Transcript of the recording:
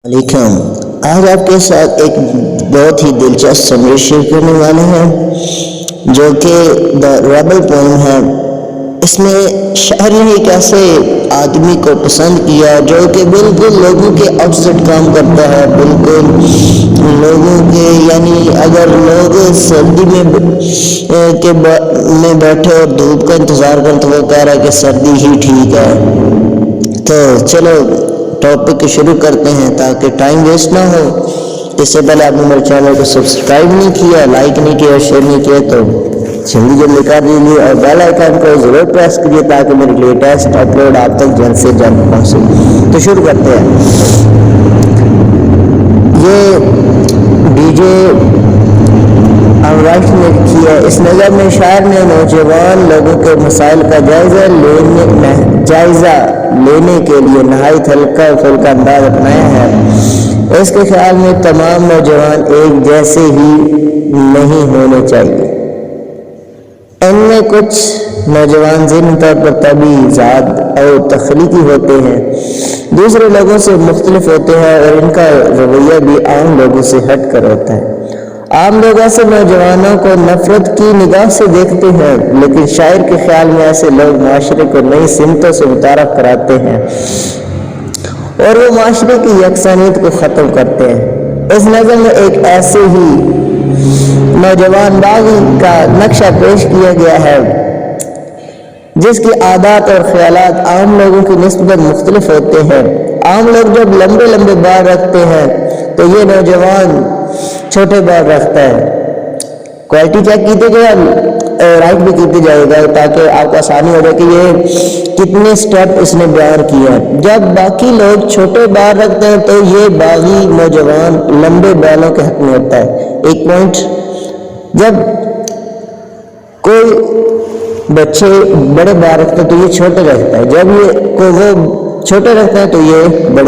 علیکم، آج آپ کے ساتھ ایک بہت ہی دلچسپ سمری شیئر کرنے والے ہیں جو کہ دا ریبل پوئم ہے۔ اس میں شاعر نے ایک ایسے آدمی کو پسند کیا جو کہ بالکل لوگوں کے اپوزٹ کام کرتا ہے، بالکل لوگوں کے، یعنی اگر لوگ سردی میں بیٹھے اور دھوپ کا انتظار کریں تو وہ کہہ رہا ہے کہ سردی ہی ٹھیک ہے۔ تو چلو ٹاپک شروع کرتے ہیں تاکہ ٹائم ویسٹ نہ ہو۔ اس سے پہلے آپ نے میرے چینل کو سبسکرائب نہیں کیا، لائک نہیں کیا، شیئر نہیں کیا تو جلدی کر دیجیے اور بیل آئیکن کو ضرور پریس کریے تاکہ میری لیٹسٹ اپلوڈ آپ تک جلد سے جلد پہنچے۔ تو شروع کرتے ہیں۔ یہ ڈی جے رائٹ نے لکھی ہے۔ اس نظر میں شاعر نے نوجوان لوگوں کے مسائل کا جائزہ لینے کے لیے نہایت ہلکا پھلکا انداز اپنایا ہے۔ اس کے خیال میں تمام نوجوان ایک جیسے ہی نہیں ہونے چاہیے۔ ان میں کچھ نوجوان ذہنی طور پر طبعی، ذات اور تخلیقی ہوتے ہیں، دوسرے لوگوں سے مختلف ہوتے ہیں اور ان کا رویہ بھی عام لوگوں سے ہٹ کر ہوتا ہے۔ عام لوگ ایسے نوجوانوں کو نفرت کی نگاہ سے دیکھتے ہیں، لیکن شاعر کے خیال میں ایسے لوگ معاشرے کو نئی سمتوں سے متعارف کراتے ہیں اور وہ معاشرے کی یکسانیت کو ختم کرتے ہیں۔ اس نظم میں ایک ایسے ہی نوجوان باغی کا نقشہ پیش کیا گیا ہے جس کی عادات اور خیالات عام لوگوں کی نسبت مختلف ہوتے ہیں۔ عام لوگ جب لمبے لمبے بال رکھتے ہیں تو یہ نوجوان چھوٹے بال رکھتا ہے۔ کوالٹی چیک کیتے گئے، رائٹ بھی کیتے جائے گا تاکہ آپ کو آسانی ہو جائے کہ یہ کتنے سٹیپ اس نے بیان کیا ہے۔ جب باقی لوگ چھوٹے بال رکھتے ہیں تو یہ باغی نوجوان لمبے بالوں کے حق میں ہوتا ہے۔ ایک پوائنٹ، جب کوئی بچے بڑے بال رکھتے ہیں تو یہ چھوٹے رکھتا ہے، جب یہ کوئی وہ چھوٹے رکھتا ہے تو یہ بڑے